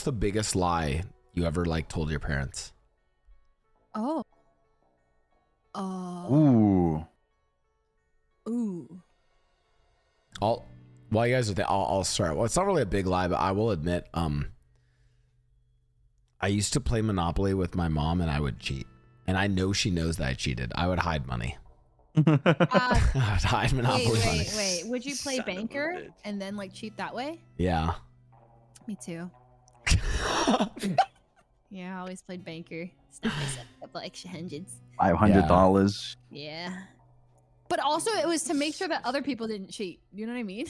the biggest lie you ever like told your parents? Oh. Ooh. Ooh. While you guys are there, I'll start. Well, it's not really a big lie, but I will admit, I used to play Monopoly with my mom and I would cheat. And I know she knows that I cheated. I would hide money. I would hide Monopoly money. Wait. Would you play Son of a banker bitch. and then like cheat that way? Yeah. Me too. Yeah, I always played banker. Stuff myself a couple extra hundreds. $500. Yeah. But also it was to make sure that other people didn't cheat. You know what I mean?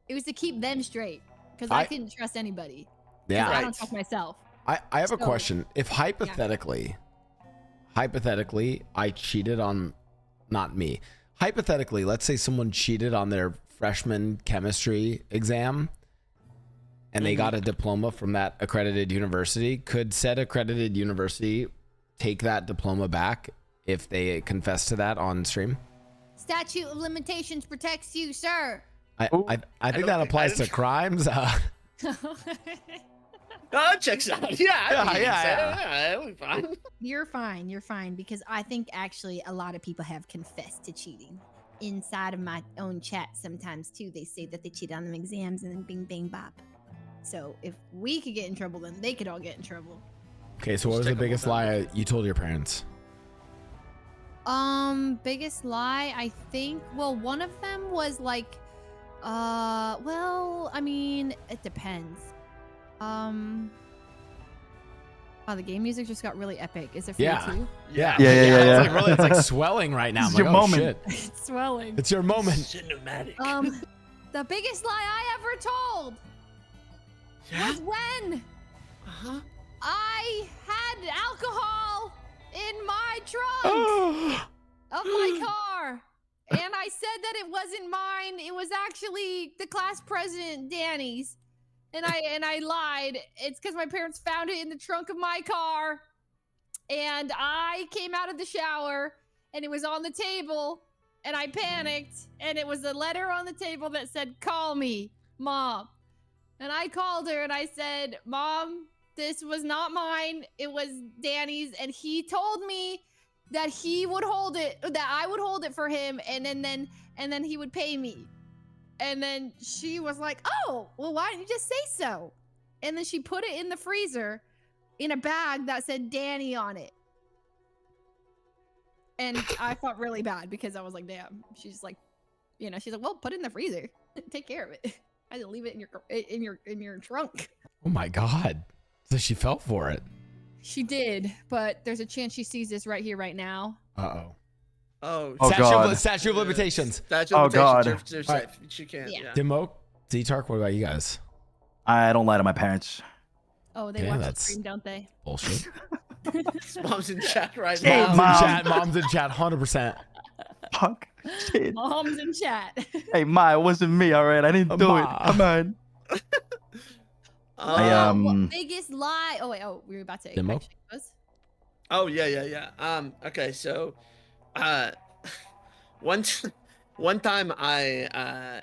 It was to keep them straight. Because I couldn't trust anybody. Yeah. I don't trust myself. I have a question. If hypothetically I cheated on, not me. Hypothetically, let's say someone cheated on their freshman chemistry exam and they got a diploma from that accredited university. Could said accredited university take that diploma back if they confess to that on stream? Statute of limitations protects you, sir. I think that applies to crimes. Oh, checks out. Yeah. Yeah. We're fine. You're fine because I think actually a lot of people have confessed to cheating. Inside of my own chat sometimes too, they say that they cheat on them exams and then bing bang bop. So if we could get in trouble, then they could all get in trouble. Okay, so what was the biggest lie you told your parents? Biggest lie, I think, well, one of them was like, well, I mean, it depends. Oh, the game music just got really epic. Is it for you too? Yeah. Yeah. It's like swelling right now. It's I'm your like, oh, moment. shit. It's swelling. It's your moment. Cinematic. The biggest lie I ever told was when I had alcohol in my trunk of my car. And I said that it wasn't mine. It was actually the class president, Danny's. And I lied. It's because my parents found it in the trunk of my car. And I came out of the shower and it was on the table and I panicked. And it was a letter on the table that said, "Call me, Mom." And I called her and I said, "Mom, this was not mine. It was Danny's." And he told me that he would hold it, that I would hold it for him, and then he would pay me. And then she was like, "Oh, well, why didn't you just say so?" And then she put it in the freezer in a bag that said Danny on it. And I felt really bad because I was like, damn. She's like, she's like, "Well, put it in the freezer. Take care of it." I had to leave it in your trunk. Oh my God. So she fell for it. She did, but there's a chance she sees this right here, right now. Uh-oh. Oh, God. Statute of limitations. Statute of God. limitations. They're All right. safe. She can't. Yeah. Dimoak, Zetark, what about you guys? I don't lie to my parents. Oh, they Okay, watch the that's- stream, don't they? Bullshit. Mom's in chat right Hey, now. Mom. Mom's in chat, 100%. Fuck. Shit. Mom's in chat. Hey, Ma, it wasn't me, all right? I didn't do it. Ma. Come on. What biggest lie? Oh wait, we were about to. Demo? actually was? Oh yeah. Okay, so, one time I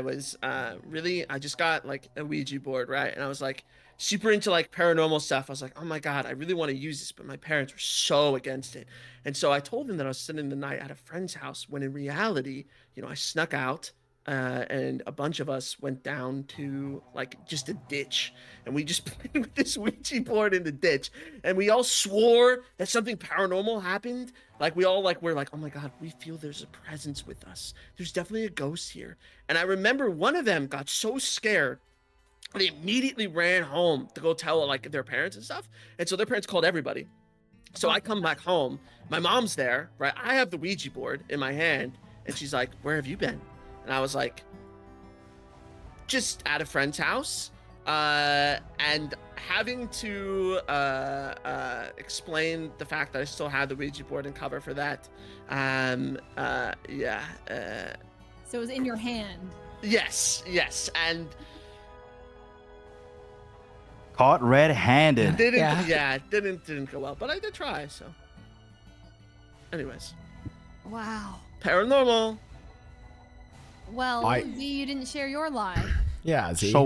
was I just got like a Ouija board, right? And I was like super into like paranormal stuff. I was like, oh my God, I really want to use this, but my parents were so against it. And so I told them that I was spending the night at a friend's house, when in reality, I snuck out. And a bunch of us went down to like just a ditch, and we just played with this Ouija board in the ditch, and we all swore that something paranormal happened. Like we're like, oh my God, we feel there's a presence with us. There's definitely a ghost here. And I remember one of them got so scared, they immediately ran home to go tell like their parents and stuff. And so their parents called everybody. So I come back home, my mom's there, right? I have the Ouija board in my hand, and she's like, "Where have you been?" And I was like, just at a friend's house, and having to explain the fact that I still had the Ouija board and cover for that. So it was in your hand. Yes, and Caught red-handed. didn't go well, but I did try. So, anyways, Wow. paranormal. Well, you didn't share your lie. Yeah, Z. So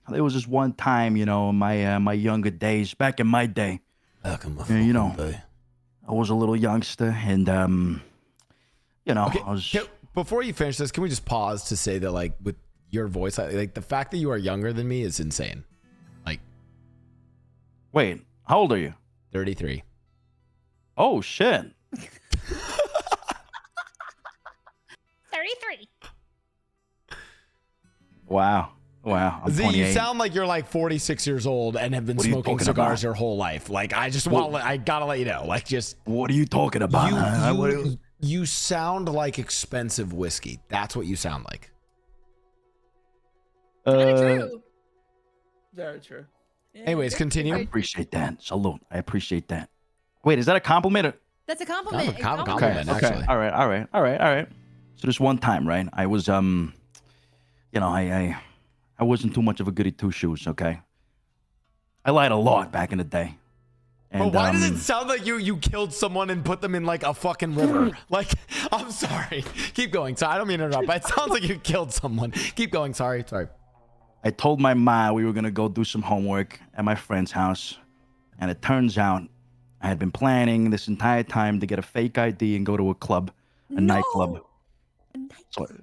there was this one time, you know, in my younger days, back in my day, Back in my you know, fucking day. I was a little youngster, and you know, Okay, I was. before you finish this, can we just pause to say that, like, with your voice, like, the fact that you are younger than me is insane. Like, Wait, how old are you? 33. Oh shit! 33. Wow, wow. I'm Z, 28. you sound like you're like 46 years old and have been What are you smoking talking cigars about? your whole life. Like, I just want, I gotta let you know, like, just What are you talking about? huh? you sound like expensive whiskey. That's what you sound like. Kinda true. Very true. Yeah, Anyways, very continue. I true. appreciate that. Salute. I appreciate that. Wait, is that a compliment? That's a compliment. Kind of a a compliment. Okay. actually. All right. So this one time, right? I was you know, I wasn't too much of a goody two shoes. Okay. I lied a lot back in the day. But And, why does it sound like you killed someone and put them in like a fucking river? Like, I'm sorry. Keep going. So I don't mean to interrupt, but it sounds like you killed someone. Keep going. Sorry. I told my ma we were gonna go do some homework at my friend's house, and it turns out I had been planning this entire time to get a fake ID and go to a club, a nightclub. A nightclub.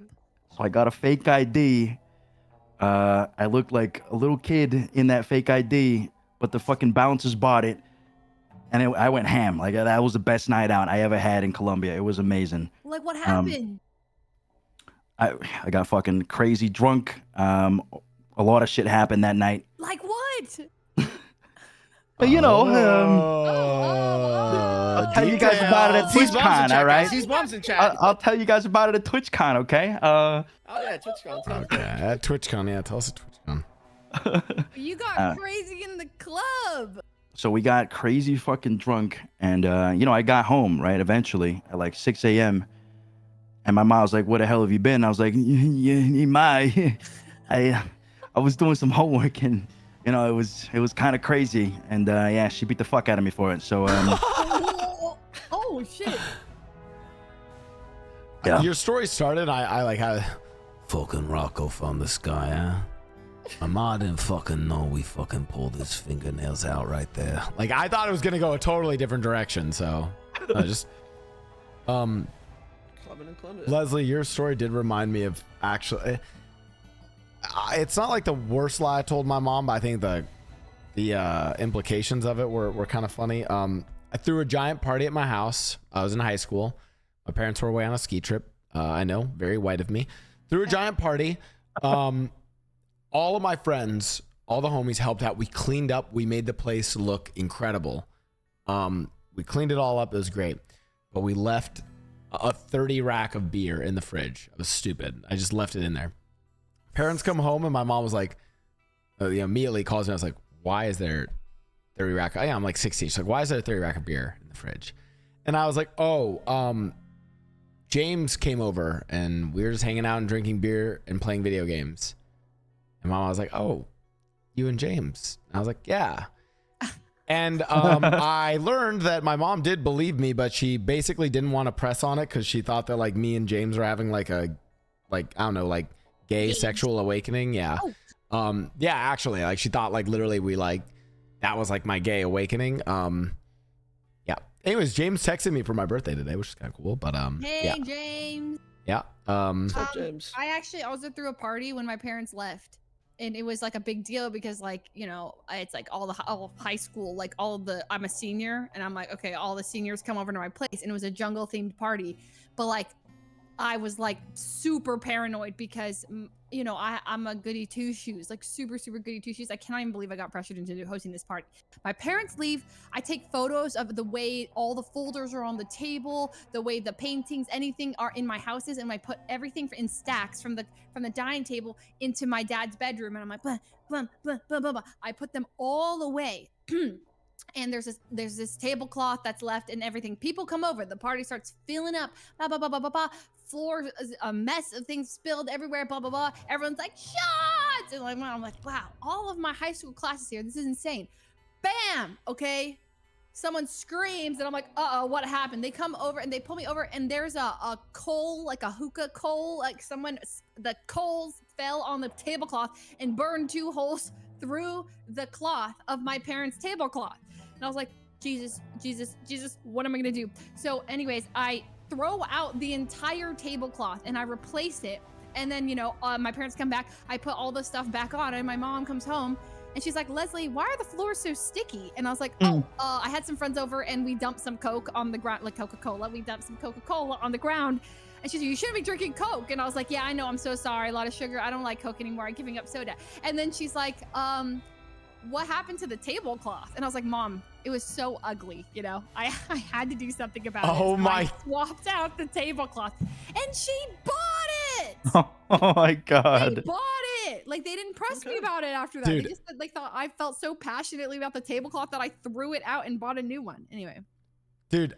So I got a fake ID. I looked like a little kid in that fake ID, but the fucking bouncers bought it, and I went ham. Like, that was the best night out I ever had in Colombia. It was amazing. Like, what happened? I got fucking crazy drunk. A lot of shit happened that night. Like what? But you know, I'll tell you guys about it at These TwitchCon, all right? These bombs in chat. I'll tell you guys about it at TwitchCon, okay? Oh yeah, TwitchCon. Okay. At TwitchCon, yeah. Tell us at TwitchCon. You got crazy in the club. So we got crazy fucking drunk, and you know, I got home right eventually at like 6 a.m. And my mom was like, "Where the hell have you been?" I was like, "Yeah, my, I was doing some homework, and you know, it was kind of crazy, and yeah, she beat the fuck out of me for it." So Oh shit. yeah. Your story started, I like had fucking Rocco found this guy, huh? My mom didn't fucking know we fucking pulled his fingernails out right there. Like, I thought it was gonna go a totally different direction, so just Clubbing and clubbing. Leslie, your story did remind me of actually. It's not like the worst lie I told my mom, but I think the implications of it were kind of funny. I threw a giant party at my house. I was in high school. My parents were away on a ski trip. I know, very white of me. Threw a giant party. All of my friends, all the homies helped out. We cleaned up. We made the place look incredible. We cleaned it all up. It was great. But we left a 30 rack of beer in the fridge. I was stupid. I just left it in there. Parents come home and my mom was like, immediately calls me. I was like, why is there 30 rack? Yeah, I'm like 16. She's like, why is there a 30 rack of beer in the fridge? And I was like, James came over and we were just hanging out and drinking beer and playing video games. And mom was like, oh, you and James. And I was like, yeah. And I learned that my mom did believe me, but she basically didn't want to press on it because she thought that like me and James were having like I don't know, like gay sexual awakening. Yeah. Oh. Yeah, actually, like she thought like literally we like that was like my gay awakening. Yeah. Anyways, James texted me for my birthday today, which is kind of cool. But Hey, yeah. James. Yeah. What's up, James? I actually also threw a party when my parents left. And it was like a big deal because like, you know, it's like all high school, like I'm a senior and I'm like, okay, all the seniors come over to my place and it was a jungle themed party. But like, I was like super paranoid because, you know, I'm a goody two shoes, like super, super goody two shoes. I cannot even believe I got pressured into hosting this party. My parents leave. I take photos of the way all the folders are on the table, the way the paintings, anything are in my houses. And I put everything in stacks from the dining table into my dad's bedroom. And I'm like, blah, blah, blah, blah, blah, blah. I put them all away. And there's this tablecloth that's left and everything. People come over. The party starts filling up. Blah, blah, blah, blah, blah, blah. Floor, a mess of things spilled everywhere. Blah, blah, blah. Everyone's like, shots! And like, I'm like, wow, all of my high school classes here. This is insane. Bam! Okay. Someone screams and I'm like, uh-oh, what happened? They come over and they pull me over and there's a coal, like a hookah coal, like the coals fell on the tablecloth and burned 2 holes through the cloth of my parents' tablecloth. And I was like, Jesus, Jesus, Jesus, what am I gonna do? So anyways, I throw out the entire tablecloth and I replace it. And then, you know, my parents come back, I put all the stuff back on, and my mom comes home and she's like, Leslie, why are the floors so sticky? And I was like, I had some friends over and we dumped some Coke on the ground, like Coca-Cola. We dumped some Coca-Cola on the ground. And she's like, you shouldn't be drinking Coke. And I was like, yeah, I know, I'm so sorry. A lot of sugar. I don't like Coke anymore. I'm giving up soda. And then she's like, what happened to the tablecloth? And I was like, Mom, it was so ugly, you know? I had to do something about it. Oh my. I swapped out the tablecloth and she bought it. Oh my God. They bought it. Like, they didn't press me about it after that. Dude. They just said, like, thought I felt so passionately about the tablecloth that I threw it out and bought a new one. Anyway. Dude,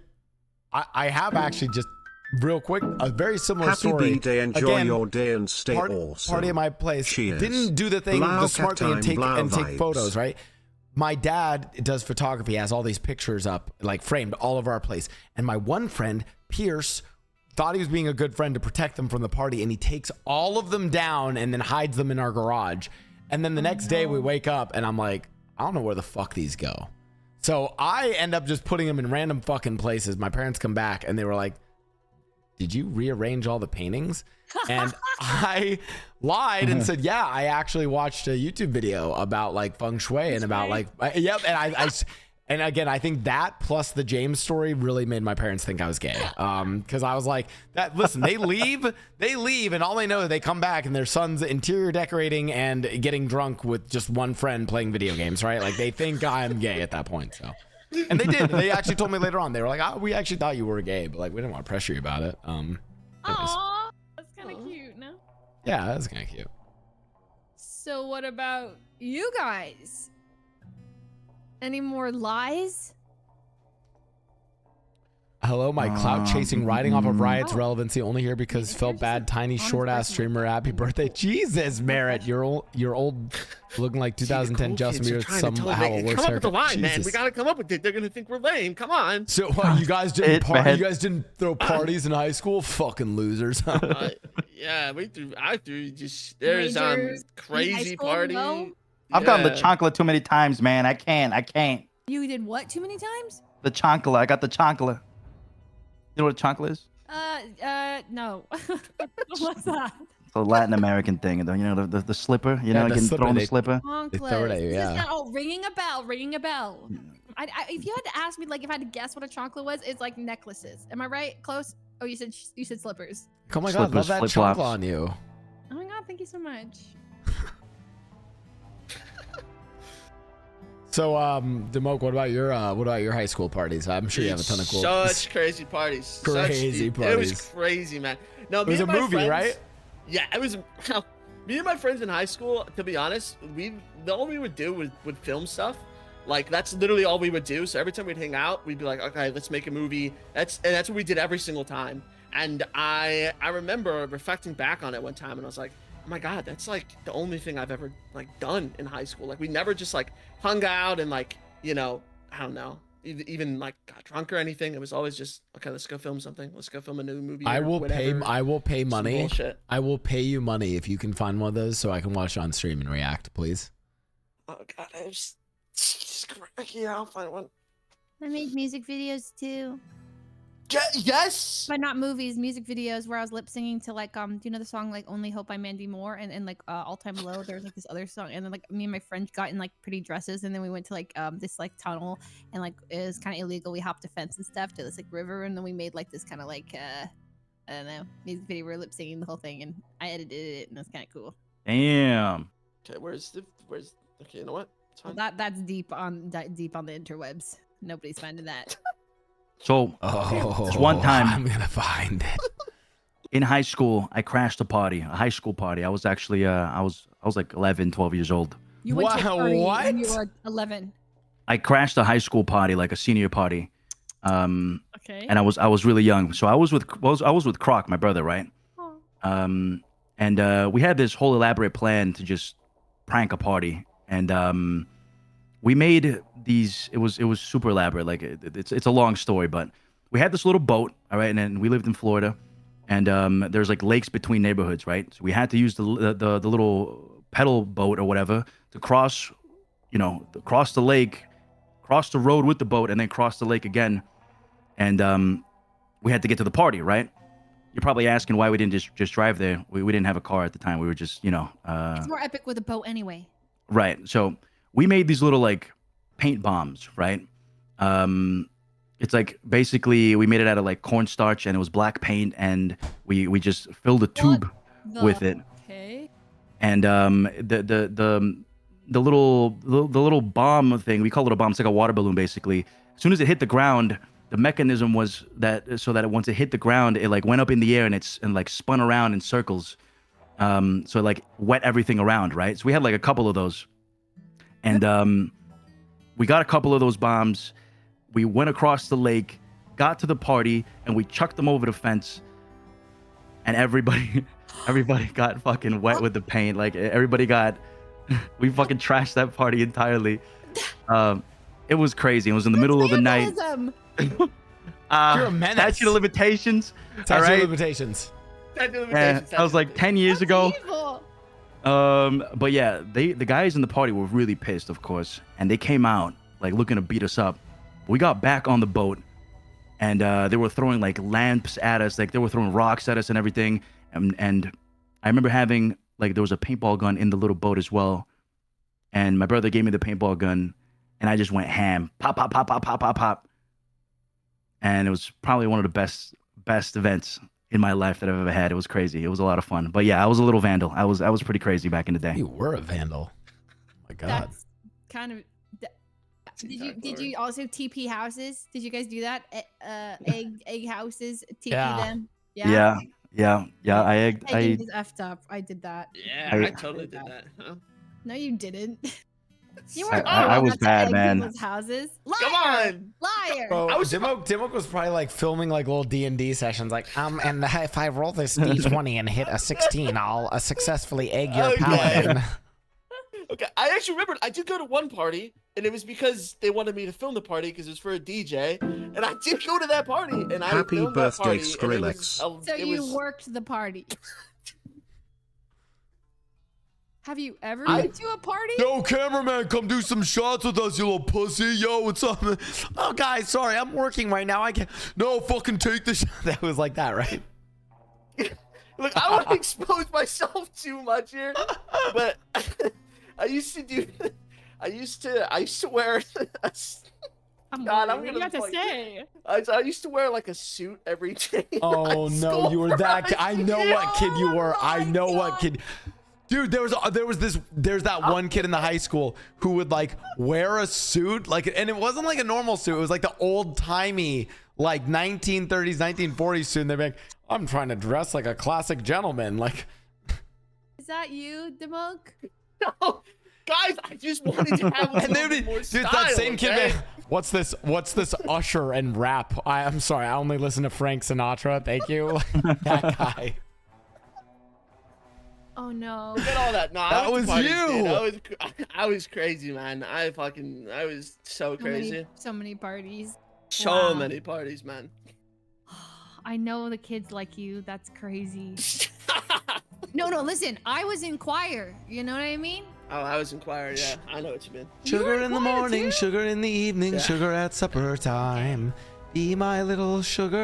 I have actually just real quick a very similar Happy story. B-Day, enjoy Again, your day and stay party, awesome. Party at my place. Cheers. Didn't do the thing, Blau the smart thing, and cat take time, Blau vibes. photos, right? My dad does photography, has all these pictures up, like framed all over our place. And my one friend, Pierce, thought he was being a good friend to protect them from the party, and he takes all of them down and then hides them in our garage. And then the next day we wake up and I'm like, I don't know where the fuck these go. So I end up just putting them in random fucking places. My parents come back and they were like, did you rearrange all the paintings? And I lied and said, yeah, I actually watched a YouTube video about like feng shui and about like, yep. And again, I think that plus the James story really made my parents think I was gay. Cause I was like, listen, they leave and all they know is they come back and their son's interior decorating and getting drunk with just one friend playing video games, right? Like they think I'm gay at that point. So. And they did. They actually told me later on. They were like, oh, we actually thought you were gay, but like we didn't want to pressure you about it. Aww, that's kind of cute, no? Yeah, that's kind of cute. So what about you guys? Any more lies? Hello, my clout chasing riding off of Riot's relevancy only here because felt bad. Tiny short ass streamer. Happy birthday, Jesus, Merritt. You're old, looking like 2010 Justin Bieber. Somehow a worse come up with the haircut. line, man. We gotta come up with it. They're gonna think we're lame. Come on. So you guys didn't you guys didn't throw parties in high school? Fucking losers. Yeah, we threw. I threw just there's Majors in high crazy school, party. no? I've gotten the chocolate too many times, man. I can't. You did what too many times? The chocolate. I got the chocolate. You know what chocolate is? No. What's that? It's a Latin American thing. You know, the slipper. You know, the getting slipper, thrown the they- slipper. They throw it at you, yeah. Ringing a bell. If you had to ask me, like, if I had to guess what a chocolate was, it's like necklaces. Am I right? Close? Oh, you said slippers. Oh my God, love Slippers, that flip-flops. chocolate on you. Oh my God, thank you so much. So, Dimoak, what about your high school parties? I'm sure you have a ton of cool. Such crazy parties. Crazy It parties. was crazy, man. No, It was a movie, right? Yeah, it was. Me and my friends in high school, to be honest, all we would do would film stuff. Like that's literally all we would do. So every time we'd hang out, we'd be like, okay, let's make a movie. That's what we did every single time. And I remember reflecting back on it one time, and I was like, oh my God, that's like the only thing I've ever like done in high school. Like we never just like hung out and like, you know, I don't know, even like got drunk or anything. It was always just, okay, let's go film something. Let's go film a new movie. I will pay Some money. bullshit. I will pay you money if you can find one of those so I can watch it on stream and react, please. Oh God, yeah, I'll find one. I made music videos too. Yes. But not movies, music videos where I was lip singing to like do you know the song like Only Hope by Mandy Moore and like All Time Low. There was like this other song, and then like me and my friend got in like pretty dresses, and then we went to like this like tunnel, and like it was kind of illegal. We hopped a fence and stuff to this like river, and then we made like this kind of like I don't know, music video. We were lip singing the whole thing, and I edited it, and it was kind of cool. Damn. Okay, where's okay, you know what? It's fine. Well, that's deep on the interwebs. Nobody's finding that. So Oh, one time- I'm gonna find it. in high school, I crashed a high school party. I was actually I was like 11, 12 years old. You went to a Wow, party what? when you were 11. I crashed a high school party, like a senior party. Okay. And I was really young. So I was with Croc, my brother, right? Oh. And we had this whole elaborate plan to just prank a party. And we made these. It was super elaborate. Like it's a long story, but we had this little boat, all right, and then we lived in Florida, and there's like lakes between neighborhoods, right? So we had to use the little pedal boat or whatever to cross, cross the lake, cross the road with the boat, and then cross the lake again. And we had to get to the party, right? You're probably asking why we didn't just drive there. We didn't have a car at the time. We were just, It's more epic with a boat anyway. Right. So we made these little like paint bombs, right? It's like basically we made it out of like cornstarch and it was black paint, and we just filled a tube with it. Okay. And the little bomb thing, we call it a bomb. It's like a water balloon basically. As soon as it hit the ground, the mechanism was that once it hit the ground, it like went up in the air and like spun around in circles. So it like wet everything around, right? So we had like a couple of those, and we got a couple of those bombs. We went across the lake, got to the party, and we chucked them over the fence. And everybody got fucking wet with the paint. Like we fucking trashed that party entirely. It was crazy. It was in the middle of the night. You're a menace. Statute of limitations. Statute of limitations. That was like 10 years ago. Evil. But yeah, the guys in the party were really pissed, of course, and they came out like looking to beat us up. We got back on the boat, and they were throwing like lamps at us, like they were throwing rocks at us and everything. And I remember having like there was a paintball gun in the little boat as well, and my brother gave me the paintball gun, and I just went ham, pop, pop, pop, pop, pop, pop, pop. And it was probably one of the best events in my life that I've ever had. It was crazy. It was a lot of fun. But yeah, I was a little vandal. I was pretty crazy back in the day. You were a vandal. Oh my God. That's kind of. Did you also TP houses? Did you guys do that? Egg houses, TP them. Yeah. I egged. Egging is effed up. I did that. Yeah, I totally did that. Huh? No, you didn't. You I weren't. was bad, man. People's houses. Liar! Come on, Liar! Bro, Dimoak was probably like filming like little D&D sessions, like and if I roll this D20 and hit a 16, I'll successfully egg your paladin. Okay, I actually remembered I did go to one party, and it was because they wanted me to film the party because it was for a DJ, and I did go to that party, and I Happy filmed birthday, that party, Skrillex. So you worked the party. Have you ever been to a party? Yo, cameraman, come do some shots with us, you little pussy. Yo, what's up? Oh, guys, sorry, I'm working right now. I can't. No, fucking take this. That was like that, right? Look, I don't want to expose myself too much here, but I used to wear. God, I'm gonna say. I used to wear like a suit every day. Oh no, you were that. I know what kid you were. I know what kid. Dude, there's that one kid in the high school who would like wear a suit, like, and it wasn't like a normal suit. It was like the old timey, like 1930s, 1940s suit. And they'd be like, I'm trying to dress like a classic gentleman. Like, is that you, Dimoak? No, guys, I just wanted to have a and little dude, bit more it's style, that same kid. okay? Man, what's this Usher and rap? I'm sorry, I only listen to Frank Sinatra. Thank you. That guy. Oh no. Forget all that. No, That was you. I was crazy, man. I was so crazy. So many parties. So Wow. many parties, man. I know the kids like you. That's crazy. No, listen. I was in choir. You know what I mean? Oh, I was in choir. Yeah, I know what you mean. Sugar in the morning, too? sugar in the evening, Yeah. sugar at supper time. Be my little sugar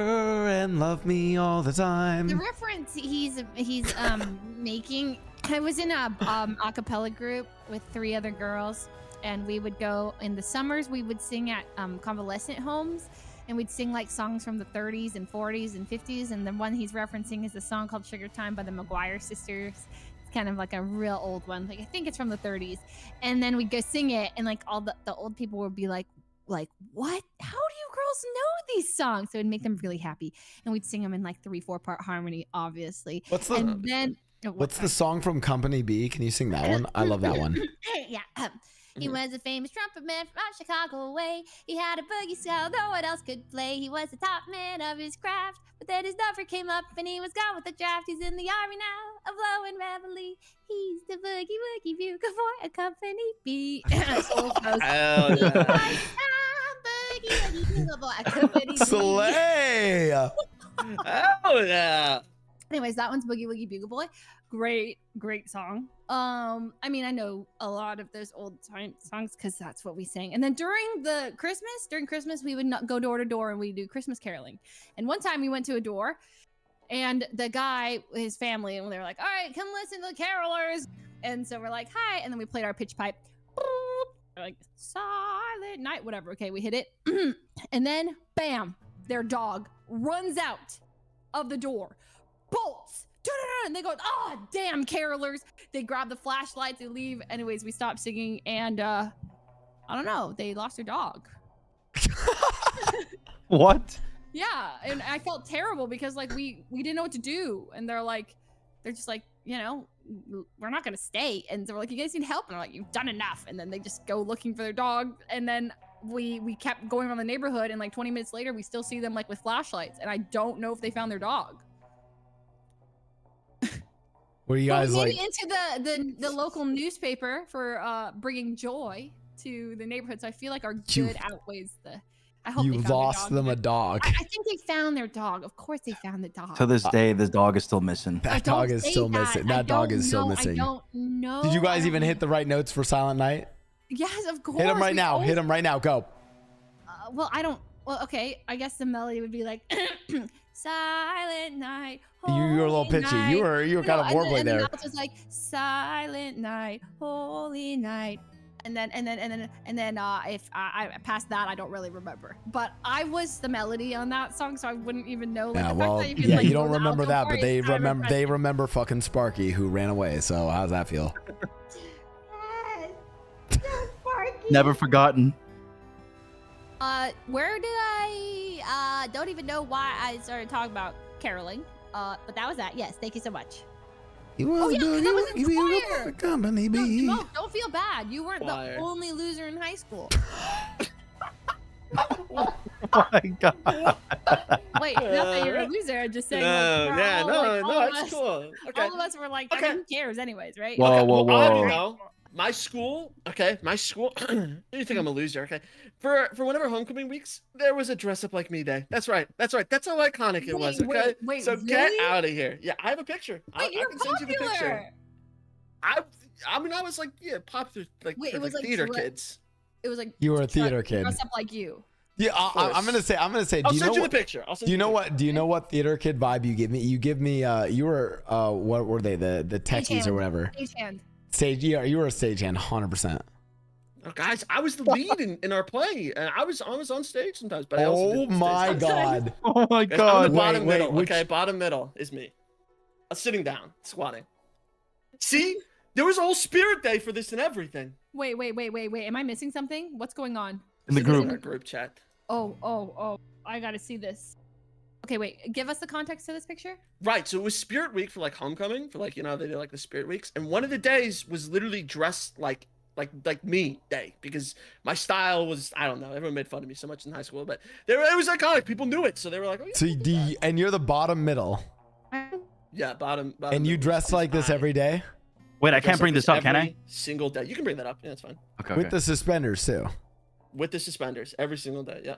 and love me all the The time. reference he's making. I was in a acapella group with 3 other girls, and we would go in the summers. We would sing at convalescent homes, and we'd sing like songs from the 30s and 40s and 50s. And the one he's referencing is a song called "Sugar Time" by the McGuire Sisters. It's kind of like a real old one. Like I think it's from the 30s. And then we'd go sing it, and like all the old people would be like, what? How do you girls know these songs? So it'd make them really happy, and we'd sing them in like 3-4 part harmony, obviously. What's the And then What's the song from Company B? Can you sing that one? I love that one. Yeah. He was a famous trumpet man from Chicago way. He had a boogie style, no one else could play. He was the top man of his craft, but then his number came up and he was gone with the draft. He's in the army now, a blowing reveille. He's the boogie woogie bugle for a Company B. Hell yeah. Slay! Hell yeah. Anyways, that one's Boogie Woogie Bugle Boy. Great song. I mean, I know a lot of those old time songs because that's what we sang. And then during Christmas, we would not go door to door and we do Christmas caroling. And one time we went to a door, and the guy, his family, and they were like, "All right, come listen to the carolers." And so we're like, "Hi," and then we played our pitch pipe. We're like, "Silent Night," whatever. Okay, we hit it, and then bam, their dog runs out of the door. Bolts, and they go, "Oh, damn carolers." They grab the flashlights, they leave. Anyways, we stopped singing, and I don't know, they lost their dog. What? Yeah, and I felt terrible because like we didn't know what to do, and they're just like, you know, we're not gonna stay. And so we're like, "You guys need help," and they're like, "You've done enough." And then they just go looking for their dog, and then we kept going around the neighborhood, and like 20 minutes later we still see them like with flashlights, and I don't know if they found their dog. Were you guys maybe like into the local newspaper for bringing joy to the neighborhood? So I feel like our good outweighs the. I hope you they found lost their dog. them a dog? I think they found their dog. Of course, they found the dog. To this day, this dog is still missing. That Don't dog is say still that. missing. I That dog don't is still know. missing. I don't know. Did you guys I even don't hit the right notes for Silent Night? Yes, of course. Hit them right we now. always- Hit them right now. Go. Well, I don't. Well, okay. I guess the melody would be like, "Silent Night." You were a little holy pitchy. night." You were kind of warbly and there. then it was like, "Silent Night, Holy Night." And then if I past that, I don't really remember. But I was the melody on that song, so I wouldn't even know. Like, Yeah, the fact well, that you could, yeah, like, you go don't the remember alto that, part but they is kind of remember. They impressive. remember fucking Sparky who ran away. So how's that feel? Never forgotten. Where did I don't even know why I started talking about caroling. But that was that. Yes, thank you so much. He was yeah, 'cause I was in choir. company No, B. Dimoak, don't feel bad. You weren't Choir. the only loser in high school. Oh my god. Wait, not that you're a loser. I'm just saying. No, like, yeah, all, no, like, all of that's us, cool. Okay. All of us were like, I Okay. mean, who cares anyways, right? Whoa, Okay, whoa, well, I'll let you whoa. know, my school, you think I'm a loser, okay? For one of our homecoming weeks, there was a dress up like me day. That's right. That's how iconic it was, okay? Wait, so get really? out of here. Yeah, I have a picture. I Wait, you're can send you the picture. popular. I mean, I was like, yeah, popular, like, Wait, for it was like like theater dre- kids. It was like You were a theater kid. dressed up like you. Yeah, I'm course. gonna say. I'll Do you know send you the what? picture. I'll send Do you the know picture. what? Do you know what theater kid vibe you give me? You give me. You were. What were they? The techies or Stagehand. whatever. Stagehand. Stage. Yeah, you were a stagehand, 100%. Oh, guys, I was the lead in our play, and I was on stage sometimes. But I also Oh did the my stage. god. Oh my Guys, I'm god. the bottom Wait, middle. which- Okay, bottom middle is me. Sitting down, squatting. See, there was a whole spirit day for this and everything. Wait. Am I missing something? What's going on? In the Send this in group. our group chat. Oh. I gotta see this. Okay, wait. Give us the context to this picture. Right, so it was Spirit Week for like homecoming, for like, you know, they did like the Spirit Weeks, and one of the days was literally dressed like me day, because my style was, I don't know, everyone made fun of me so much in high school, but it was iconic. People knew it, so they were like, oh yeah. So we'll do that. and you're the bottom middle, Yeah, bottom. and you middle dress is like this I. every day Wait, I dress can't bring like this up, can I? every Single day. You can bring that up. Yeah, it's fine. Okay. with the suspenders too. With the suspenders every single day. Yeah.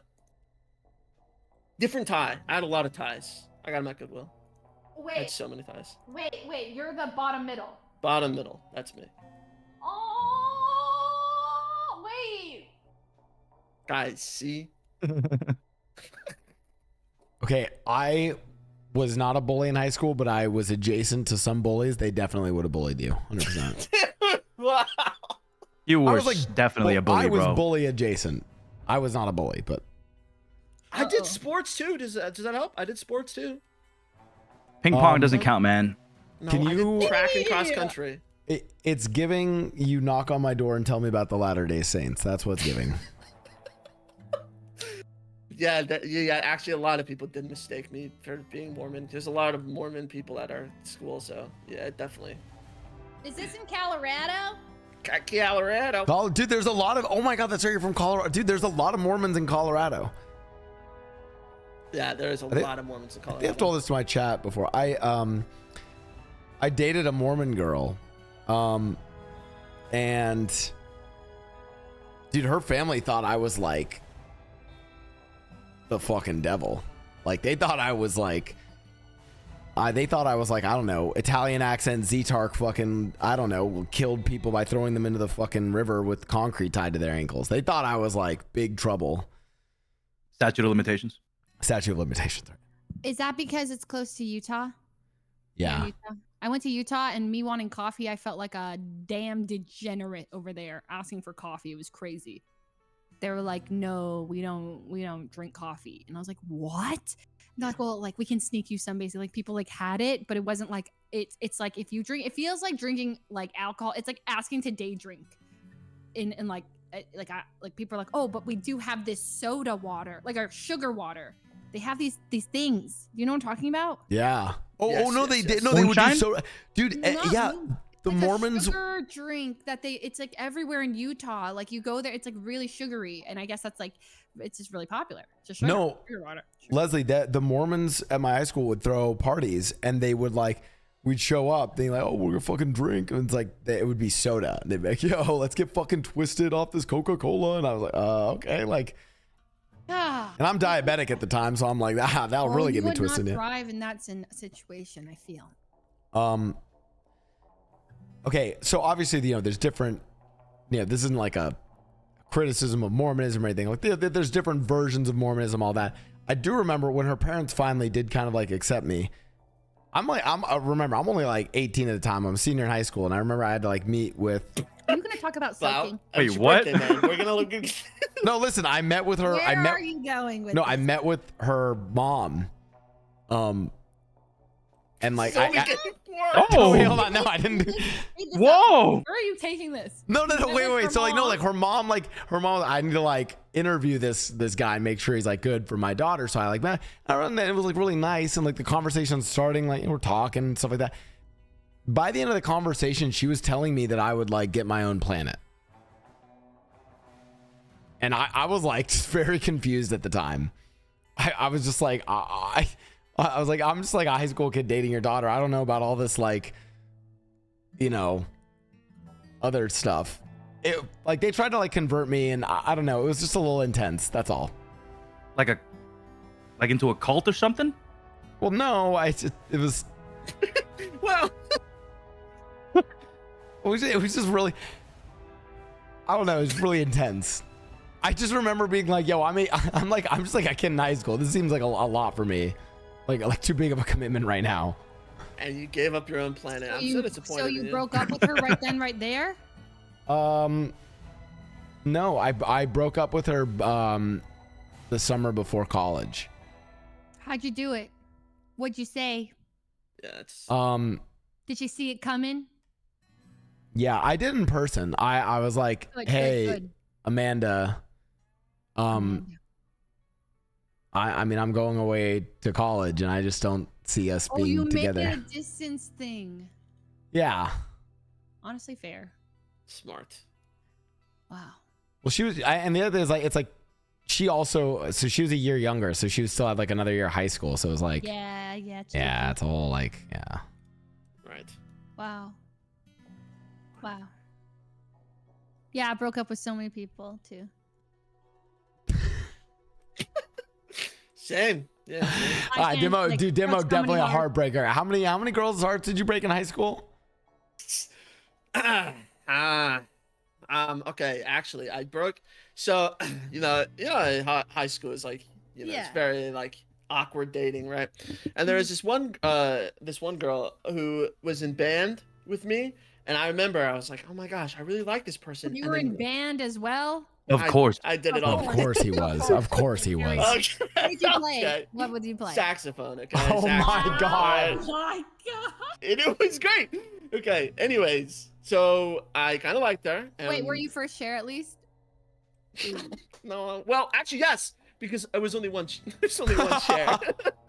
Different tie. I had a lot of ties. I got them at Goodwill. I had so many ties. Wait. You're the bottom middle. Bottom middle. That's me. Oh, wait. Guys, see? Okay, I was not a bully in high school, but I was adjacent to some bullies. They definitely would have bullied you, 100%. Wow. You I were was like, definitely a bully, I was bro. bully adjacent. I was not a bully, but I did Uh-oh. sports too. Does that help? I did sports too. Ping pong Um, doesn't count, man. No, Can I did you- track and cross Yeah. country? it's giving you knock on my door and tell me about the Latter-day Saints. That's what's giving. Yeah, yeah. Actually, a lot of people did mistake me for being Mormon. There's a lot of Mormon people at our school, so yeah, definitely. Is this in Colorado? Colorado. Oh, dude, there's a lot of. Oh my God, that's right. You're from Colorado, dude. There's a lot of Mormons in Colorado. Yeah, there's a think- lot of Mormons in I Colorado. think I've told this to my chat before. I dated a Mormon girl, and dude, her family thought I was like the fucking devil. Like they thought I was like They thought I was like, I don't know, Italian accent Zetark fucking, I don't know, killed people by throwing them into the fucking river with concrete tied to their ankles. They thought I was like big trouble. Statute of limitations. Statute of limitations. Is that because it's close to Utah? Yeah. Utah. I went to Utah, and me wanting coffee, I felt like a damn degenerate over there asking for coffee. It was crazy. They were like, "No, we don't drink coffee," and I was like, "What?" And they're like, "Well, like we can sneak you some." Basically, like people like had it, but it wasn't like it's like if you drink, it feels like drinking like alcohol. It's like asking to day drink, in like people are like, "Oh, but we do have this soda water, like our sugar water." They have these things. You know what I'm talking about? Yeah. Oh, Yes, no, yes, they yes. did. No, they would do Moonshine? so. Dude, yeah. The It's Mormons. a sugar drink that it's like everywhere in Utah. Like you go there, it's like really sugary, and I guess that's like it's just really popular. It's just sugar, No. sugar water. Leslie, that the Mormons at my high school would throw parties, and they would like, we'd show up, they like, oh, we're gonna fucking drink, and it's like it would be soda. They'd be like, yo, let's get fucking twisted off this Coca-Cola, and I was like, okay, like. Ah. And I'm diabetic at the time, so I'm like, that'll really get me twisted. You Yeah. would not thrive in that situation, I feel. Okay, so obviously, there's different, this isn't like a criticism of Mormonism or anything. Like, there's different versions of Mormonism, all that. I do remember when her parents finally did kind of like accept me. Remember, I'm only like 18 at the time. I'm a senior in high school, and I remember I had to like meet with. I'm gonna talk about soaking. Wait, It's your what? birthday, man. We're gonna look good. No, listen, I met with her. Where I met. are you going with No, this? I met with her mom. And like, So we I, can- oh, wait, hold on. No, I didn't. Read this Whoa! out. Where are you taking this? No, You met wait. with her So like, no, mom? like her mom, I need to like interview this guy and make sure he's like good for my daughter. So I like, man, and it was like really nice. And like the conversation starting, like we're talking and stuff like that. By the end of the conversation, she was telling me that I would like get my own planet. And I was like just very confused at the time. I was just like, I was like, I'm just like a high school kid dating your daughter. I don't know about all this like, other stuff. Like they tried to like convert me, and I don't know. It was just a little intense. That's all. Like into a cult or something? Well, no, it was. Well, It was just really. I don't know. It was really intense. I just remember being like, "Yo, I'm just like a kid in high school. This seems like a lot for me, like too big of a commitment right now." and you gave up your own planet. I'm so disappointed. So in you broke up with her right then, right there? No, I broke up with her the summer before college. How'd you do it? What'd you say? Yeah, it's Did she see it coming? Yeah, I did in person. I was like, Like, hey, good. Amanda, I mean, I'm going away to college, and I just don't see us Oh, you being together. make it a distance thing. Yeah. Honestly, fair. smart. Wow. Well, she was, and the other thing is like, it's like, she also, so she was a year younger, so she was still at like another year of high school. So it was like, Yeah. True. yeah, it's a whole like, yeah. Right. Wow. Yeah, I broke up with so many people too. Same. Yeah. Same. All right, Dimo, like, dude, that's Dimo, how definitely many a heartbreaker. How many girls' hearts did you break in high school? Okay, actually, I broke. So, high school is like, it's Yeah. very like awkward dating, right? And there was this one girl who was in band with me, and I remember I was like, oh my gosh, I really like this person. You And were then in band as well? Of course. I did it all. Of course he was. Of course he was. Okay. What did you play? Okay. What would you play? Saxophone. Okay. Oh my Saxophone. God. Oh my god. It was great. Okay. Anyways, so I kind of liked her. Wait, were and- you first share at least? No. Well, actually, yes, because I was only one. There's only one share.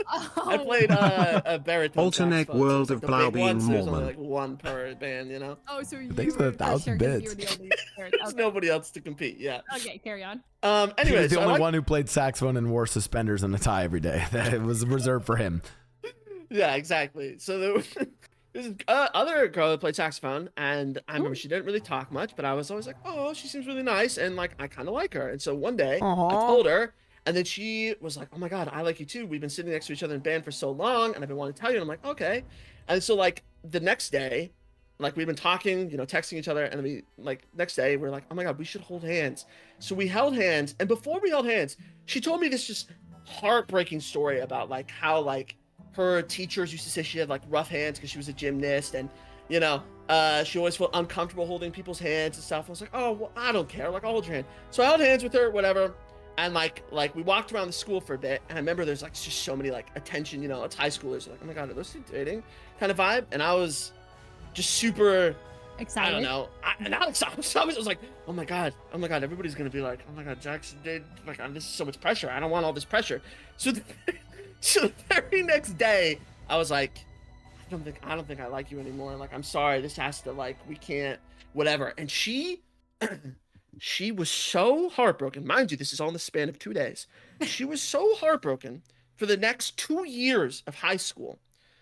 Oh, I played a baritone. Alternate saxophone, world so of the Blau big being ones, there's only Mormon. like one per band, Oh, so you Thanks for were the first 1,000 share 'cause you bits. were the only third. There's Okay. nobody else to compete. Yeah. Okay, carry on. He was Anyways, the I only like- one who played saxophone and wore suspenders and a tie every day. That was reserved for him. Yeah, exactly. So there was this other girl that played saxophone, and I remember she didn't really talk much, but I was always like, oh, she seems really nice, and like I kind of like her. And so one day I Aw. told her, And then she was like, oh my God, I like you too. We've been sitting next to each other in band for so long, and I've been wanting to tell you. And I'm like, okay. And so like the next day, like we've been talking, you know, texting each other, and we like next day we're like, oh my God, we should hold hands. So we held hands, and before we held hands, she told me this just heartbreaking story about like how like her teachers used to say she had like rough hands because she was a gymnast, and you know, she always felt uncomfortable holding people's hands and stuff. I was like, oh, well, I don't care. Like, I'll hold your hand. So I held hands with her, whatever. And like we walked around the school for a bit, and I remember there's like just so many like attention, you know, it's high schoolers like, oh my God, are those two dating kind of vibe? And I was just super Excited. I don't know. I was like, oh my God, everybody's gonna be like, oh my God, Jackson did like, this is so much pressure. I don't want all this pressure. So the very next day, I was like, I don't think I like you anymore. Like, I'm sorry. This has to like, we can't, whatever. And she was so heartbroken. Mind you, this is all in the span of 2 days. She was so heartbroken for the next 2 years of high school.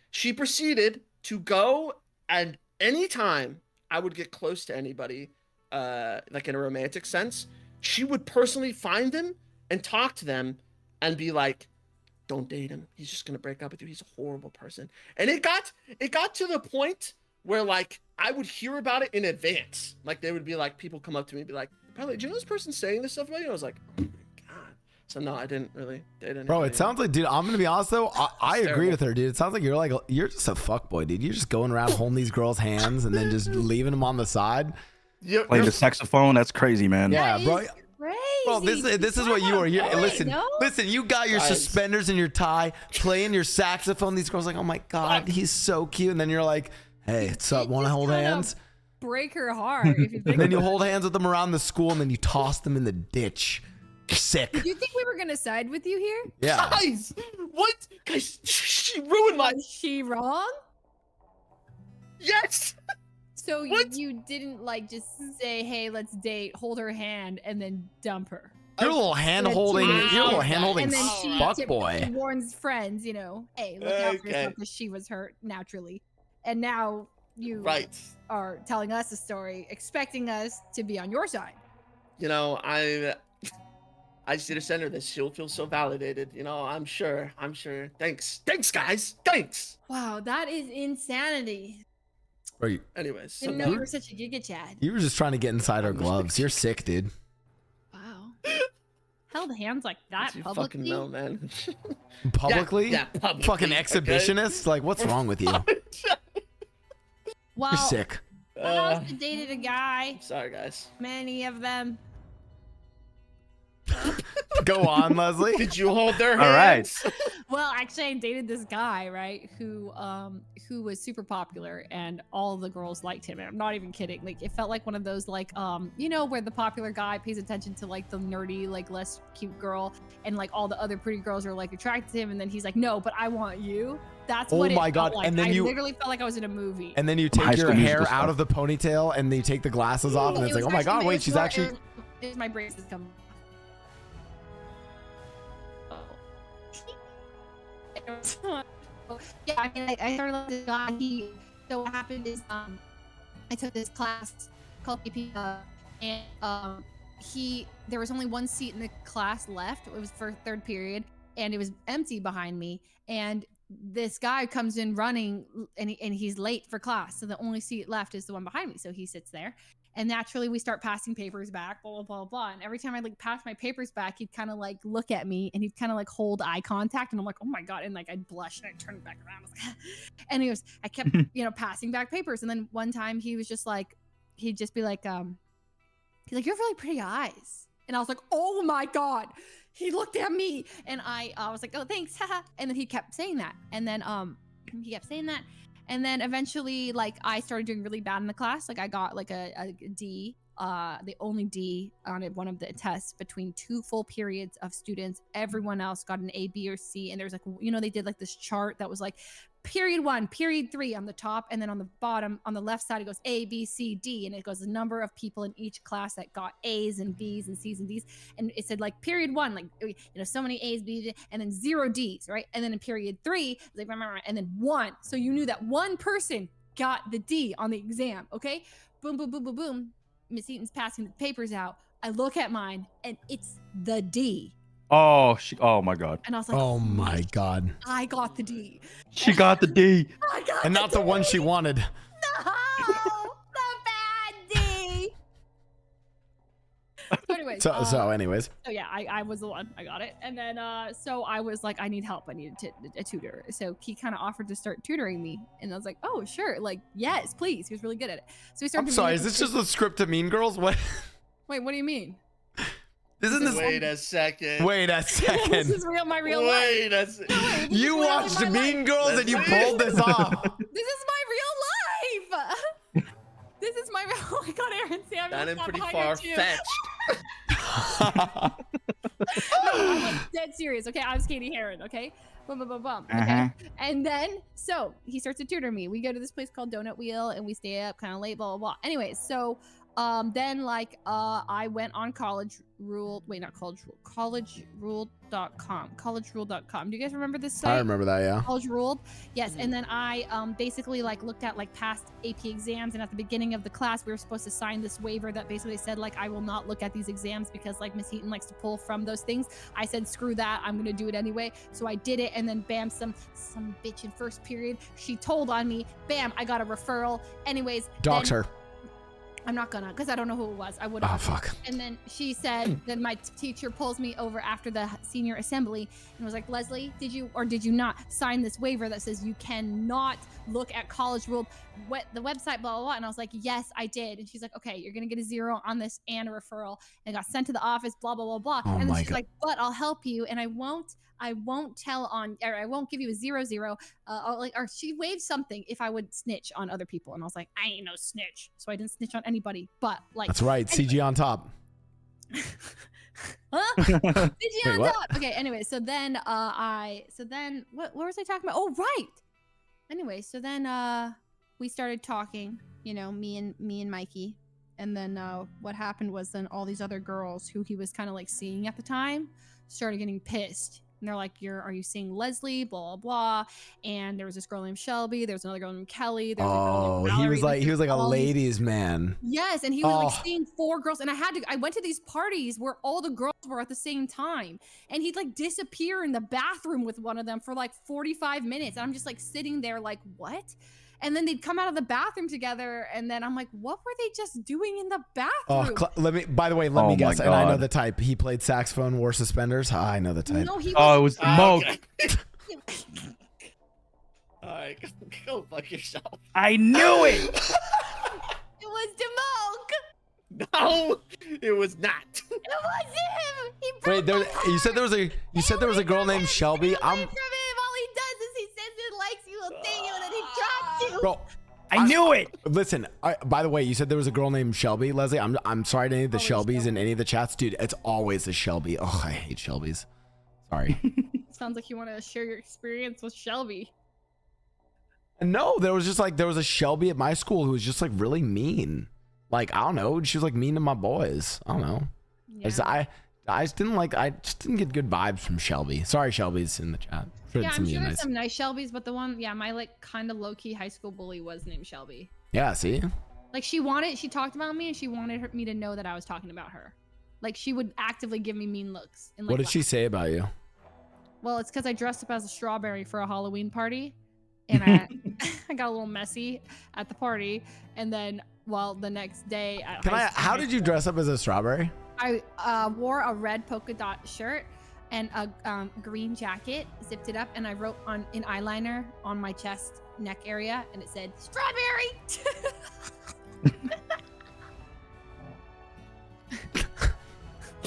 She proceeded to go, and anytime I would get close to anybody, like in a romantic sense, she would personally find them and talk to them and be like, don't date him. He's just gonna break up with you. He's a horrible person. And it got to the point where like I would hear about it in advance. Like they would be like, people come up to me and be like, by the way, do you know this person saying this stuff about you? I was like, oh my God. So no, I didn't really date anybody. Bro, it sounds like, dude, I'm gonna be honest though, I agree with her, dude. It sounds like you're just a fuckboy, dude. You're just going around holding these girls' hands and then just leaving them on the side. Playing the saxophone, that's crazy, man. Yeah, bro. Crazy. Bro, this is what you are. Listen, you got your suspenders and your tie, playing your saxophone. These girls are like, oh my God, he's so cute. And then you're like, hey, what's up? Want to hold hands? Break her heart. If you think And then you hold hands with them around the school, and then you toss them in the ditch. You're sick. Did you think we were gonna side with you here? Yeah. Guys, what? Guys, she ruined my. Was she wrong? Yes. So What? you didn't like just say, "Hey, let's date," hold her hand, and then dump her. You're a little hand holding. Wow. You're a little hand holding And then fuck she boy. warns friends, you know, hey, look out for Okay. yourself because she was hurt naturally. And now you Right. are telling us a story, expecting us to be on your side. You know, I just need to send her this. She'll feel so validated. You know, I'm sure. Thanks, guys. Thanks. Wow, that is insanity. Bro, Anyways, so Didn't know now- you were such a giga chad. you were just trying to get inside our gloves. You're sick, dude. Wow. Held hands like that you publicly. fucking know, man. Publicly? Yeah, publicly. Fucking okay? exhibitionist? Like, what's wrong with you? Well, You're sick. I also dated a guy. Sorry, guys. Many of them. Go on, Leslie. Did you hold their All right. hands? Well, actually, I dated this guy, right, who was super popular, and all the girls liked him. And I'm not even kidding. Like, it felt like one of those, like, you know, where the popular guy pays attention to like the nerdy, like less cute girl, and like all the other pretty girls are like attracted to him, and then he's like, no, but I want you. That's Oh what it my felt God, like. and then I you- literally felt like I was in a movie. And then you High take your School hair Musical out stuff. of the ponytail, and then you take the glasses off, and it's like, oh my God, wait, she's actually. It's my braces come. Yeah, I mean, I started with this guy. So what happened is, I took this class called AP, and there was only one seat in the class left. It was for third period, and it was empty behind me. And this guy comes in running, and he's late for class. So the only seat left is the one behind me. So he sits there. And naturally, we start passing papers back, blah, blah, blah, blah. And every time I like pass my papers back, he'd kind of like look at me, and he'd kind of like hold eye contact. And I'm like, oh my God. And like I'd blush, and I'd turn back around. I was like, and I kept, you know, passing back papers. And then one time he was just like, he'd just be like, he's like, you have really pretty eyes. And I was like, oh my God. He looked at me, and I was like, oh, thanks. And then he kept saying that. And then he kept saying that. And then eventually, like, I started doing really bad in the class. Like, I got like a D, the only D on one of the tests between 2 full periods of students. Everyone else got an A, B, or C. And there's like, you know, they did like this chart that was like period 1, period 3 on the top, and then on the bottom, on the left side, it goes A, B, C, D, and it goes the number of people in each class that got A's and B's and C's and D's, and it said like period 1, like, you know, so many A's, B's, and then 0 D's, right? And then in period 3, like, and then 1, so you knew that one person got the D on the exam. Okay, boom, boom, boom, boom, boom. Miss Eaton's passing the papers out. I look at mine, and it's the D. Oh my God. And I was like, Oh my God. I got the D. She got the D. I got And not the one she wanted. No, the bad D. So anyways, Anyways. so yeah, I was the one. I got it. And then so I was like, I need help. I need a tutor. So he kind of offered to start tutoring me. And I was like, oh, sure. Like, yes, please. He was really good at it. So we started. I'm sorry, is this just a script to Mean Girls? What? Wait, what do you mean? Isn't this? Wait a second. Wait a This second. is my real life. Wait a second. You watched Mean Girls and you pulled this off. This is my real life. This is my real. Oh my God, Aaron, Sam, Sounding you're pretty behind your far fetched. No, I'm like dead serious. Okay, I'm Katie Heron. Okay, boom, boom, boom, boom. Okay, and then so he starts to tutor me. We go to this place called Donut Wheel, and we stay up kind of late. Blah blah blah. Anyways, so then like I went on college rule. Wait, not college rule. Collegerule.com. Collegerule.com. Do you guys remember this site? I remember that, yeah. College Ruled. Yes, and then I basically like looked at like past AP exams, and at the beginning of the class we were supposed to sign this waiver that basically said like I will not look at these exams because like Miss Heaton likes to pull from those things. I said screw that, I'm gonna do it anyway. So I did it, and then bam, some bitch in first period, she told on me. Bam, I got a referral. Anyways, Dox her. I'm not gonna, because I don't know who it was. I would have. Oh, fuck. And then she said, then my teacher pulls me over after the senior assembly and was like, Leslie, did you or did you not sign this waiver that says you cannot look at College Ruled, the website, blah, blah, blah. And I was like, yes, I did. And she's like, okay, you're going to get a 0 on this and a referral. And I got sent to the office, blah, blah, blah, blah. Oh and then my she's God. like, but I'll help you. And I won't tell on, or I won't give you a 0-0. Or she waived something if I would snitch on other people. And I was like, I ain't no snitch. So I didn't snitch on anybody, but like. That's right. Anyway. CG on top. Huh? CG Wait, on what? top. Okay, anyway, so then what was I talking about? Oh, right. Anyway, so then we started talking, you know, me and Mikey. And then what happened was then all these other girls who he was kind of like seeing at the time started getting pissed. And they're like, are you seeing Leslie? Blah, blah, blah. And there was this girl named Shelby. There was another girl named Kelly. There was a girl named Valerie. he was like a all these- ladies' man. Yes, and he was Oh. like seeing 4 girls, and I went to these parties where all the girls were at the same time, and he'd like disappear in the bathroom with one of them for like 45 minutes, and I'm just like sitting there like, what? And then they'd come out of the bathroom together, and then I'm like, what were they just doing in the bathroom? By the way, let Oh me my guess, and I know God. the type. He played saxophone, wore suspenders. I know the type. No, he Oh, it was. was Dimoak. Okay. All right, go fuck yourself. I knew it. It was Dimoak. No, it was not. It was him. He Wait, broke my you said there was a girl named Shelby. Stay away from him. All he does is he says he likes you, will ding you, and then he drops you. Bro, I knew it. listen. By the way, you said there was a girl named Shelby, Leslie. I'm sorry to any of the Always Shelbys in any of the chats, dude. It's always a Shelby. Oh, I hate Shelbys. Sorry. Sounds like you want to share your experience with Shelby. No, there was a Shelby at my school who was just like really mean. Like, I don't know. She was like mean to my boys. I don't know. Yeah. I just didn't get good vibes from Shelby. Sorry, Shelby's in the chat. Yeah, I'm sure nice. there's some nice Shelbys, but the one, yeah, my like kind of low-key high school bully was named Shelby. Yeah, see? Like she talked about me and she wanted me to know that I was talking about her. Like she would actively give me mean looks. And, like, What did she say about you? Well, it's because I dressed up as a strawberry for a Halloween party, and I I got a little messy at the party, and then the next day at How did you dress up as a strawberry? I wore a red polka dot shirt and a green jacket, zipped it up, and I wrote in eyeliner on my chest neck area, and it said strawberry.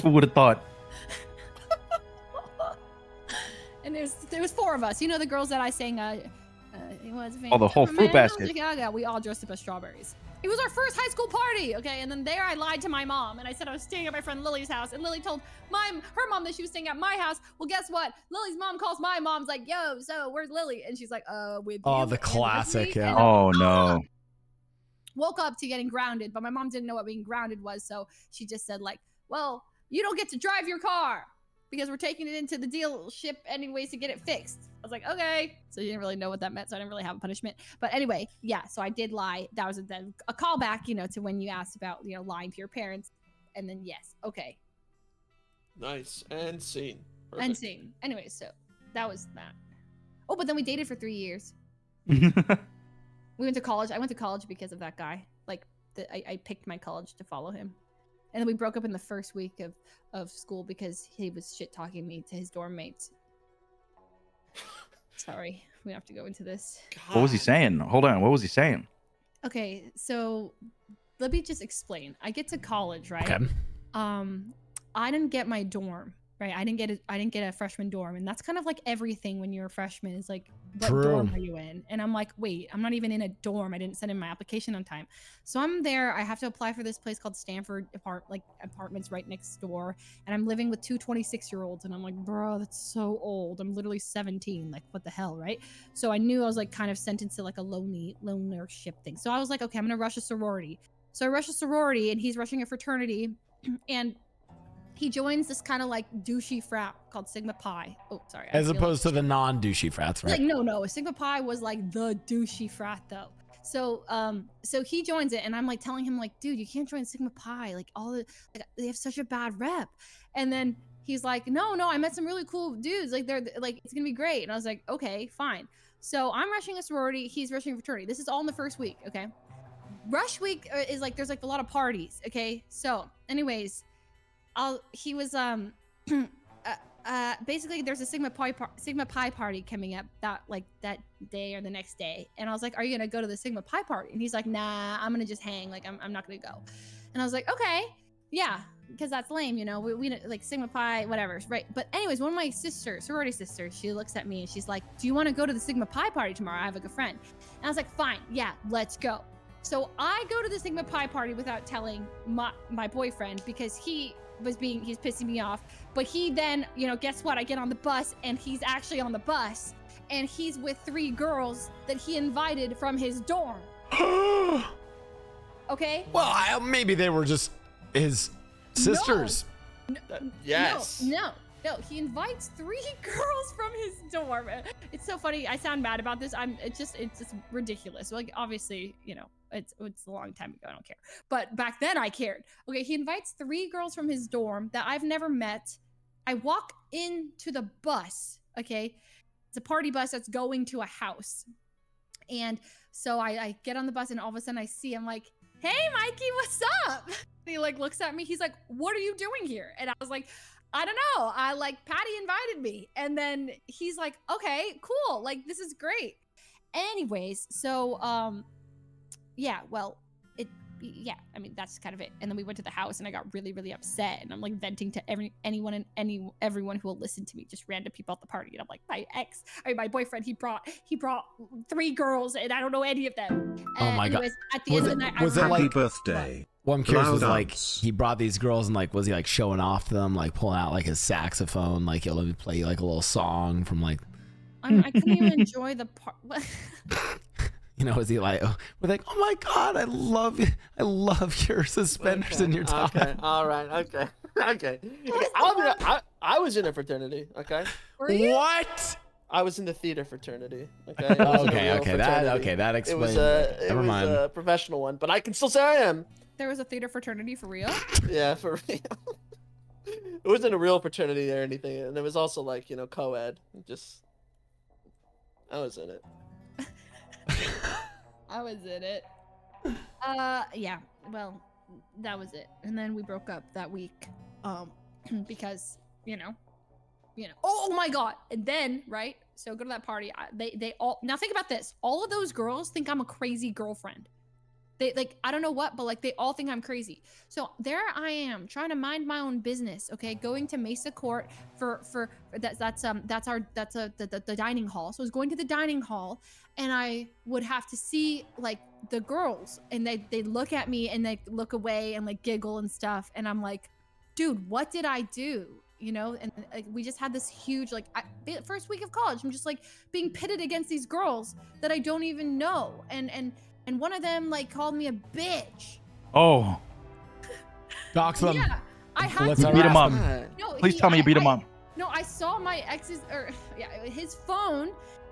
Who would have thought? And there was 4 of us. You know the girls that I sang. It was Oh, the whole fruit basket. Yeah, we all dressed up as strawberries. It was our first high school party, okay? And then there I lied to my mom, and I said I was staying at my friend Lily's house, and Lily told her mom that she was staying at my house. Well, guess what? Lily's mom calls my mom's like, yo, so where's Lily? And she's like, with Oh, you the and classic, Leslie." yeah. And Oh no. woke up to getting grounded, but my mom didn't know what being grounded was, so she just said like, well, you don't get to drive your car because we're taking it into the dealership anyways to get it fixed. I was like, okay. So you didn't really know what that meant, so I didn't really have a punishment. But anyway, yeah, so I did lie. That was a callback, you know, to when you asked about, you know, lying to your parents. And then yes, okay. Nice and scene. And same. Anyway, so that was that. Oh, but then we dated for 3 years. We went to college. I went to college because of that guy. Like, I picked my college to follow him. And then we broke up in the first week of school because he was shit-talking me to his dorm mates. Sorry, we have to go into this. What was he saying? Hold on. What was he saying? Okay, so let me just explain. I get to college, right? Okay. I didn't get my dorm, right? I didn't get a freshman dorm, and that's kind of like everything when you're a freshman is like, what dorm are you in? And I'm like, wait, I'm not even in a dorm. I didn't send in my application on time, so I'm there. I have to apply for this place called Stanford apartments right next door, and I'm living with two 26-year-olds, and I'm like, bro, that's so old. I'm literally 17. Like, what the hell, right? So I knew I was like kind of sentenced to like a lonership thing. So I was like, okay, I'm gonna rush a sorority. So I rush a sorority, and he's rushing a fraternity, and he joins this kind of like douchey frat called Sigma Pi. Oh, sorry. As opposed to the non-douchey frats, right? Like, no. Sigma Pi was like the douchey frat though. So, so he joins it, and I'm like telling him like, dude, you can't join Sigma Pi. Like they have such a bad rep. And then he's like, no, I met some really cool dudes. Like they're like, it's gonna be great. And I was like, okay, fine. So I'm rushing a sorority. He's rushing a fraternity. This is all in the first week. Okay. Rush week is like, there's like a lot of parties. Okay. So anyways, he was basically there's a Sigma Pi party coming up that day or the next day, and I was like, are you gonna go to the Sigma Pi party? And he's like, nah, I'm gonna just hang, like I'm not gonna go. And I was like, okay, yeah, because that's lame, you know, we like Sigma Pi, whatever, right? But anyways, one of my sorority sisters, she looks at me and she's like, do you want to go to the Sigma Pi party tomorrow? I have a good friend. And I was like, fine, yeah, let's go. So I go to the Sigma Pi party without telling my boyfriend because he's pissing me off. But he then, you know, guess what? I get on the bus, and he's actually on the bus, and he's with 3 girls that he invited from his dorm. Okay? Well, maybe they were just his sisters. Yes. No. He invites 3 girls from his dorm. It's so funny. I sound mad about this. It's just ridiculous. Like, obviously, you know, it's a long time ago. I don't care. But back then I cared. Okay, he invites 3 girls from his dorm that I've never met. I walk into the bus. Okay, it's a party bus that's going to a house. And so I get on the bus, and all of a sudden I see him like, hey, Mikey, what's up? And he like looks at me. He's like, what are you doing here? And I was like, I don't know. Patty invited me. And then he's like, okay, cool. Like, this is great. Anyways, so, yeah, well, I mean, that's kind of it. And then we went to the house, and I got really, really upset. And I'm like venting to everyone who will listen to me, just random people at the party. And I'm like, my boyfriend, he brought 3 girls, and I don't know any of them. Oh my God. At the end of the night, was it like Happy birthday. What I'm curious was Blau like, dance. he brought these girls, and like, was he like showing off to them, like pulling out like his saxophone, like he'll let me play like a little song from like, I couldn't even enjoy the part. you know, was he like, we're like, oh my God, I love your suspenders and your tie. Okay. All right. Okay. I was in a fraternity. Okay. Were you? What? I was in the theater fraternity. Okay. It wasn't a real fraternity. That It explains. was Never mind. a professional one, but I can still say I am. There was a theater fraternity for real? Yeah, for real. It wasn't a real fraternity or anything, and it was also like, you know, co-ed. I was in it. I was in it. Yeah. Well, that was it. And then we broke up that week. Because, you know. Oh my God. And then, right? So go to that party. They all, now think about this. All of those girls think I'm a crazy girlfriend. They like, I don't know what, but like they all think I'm crazy. So there I am trying to mind my own business. Okay. Going to Mesa Court for that's the dining hall. So I was going to the dining hall, and I would have to see like the girls, and they look at me and they look away and like giggle and stuff. And I'm like, dude, what did I do? You know, and like we just had this huge first week of college. I'm just like being pitted against these girls that I don't even know, and one of them like called me a bitch. Oh, Dox them. Yeah, I had Let's to beat him up. God. No, Please tell me you beat him up. No, I saw my ex's his phone.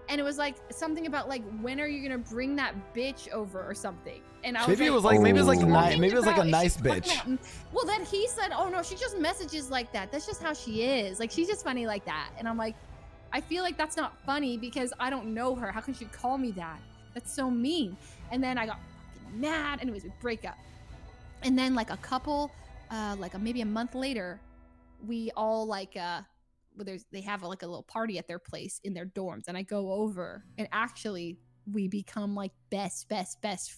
and it was like something about like when are you gonna bring that bitch over or something. And I was Maybe it was like, maybe it was like oh. maybe it was like a About- nice she's talking bitch. about- well, then he said, oh no, she just messages like that. That's just how she is. Like she's just funny like that. And I'm like, I feel like that's not funny because I don't know her. How can she call me that? That's so mean. And then I got fucking mad. Anyways, we break up. And then like a couple, maybe a month later, we all like they have like a little party at their place in their dorms, and I go over, and actually we become like best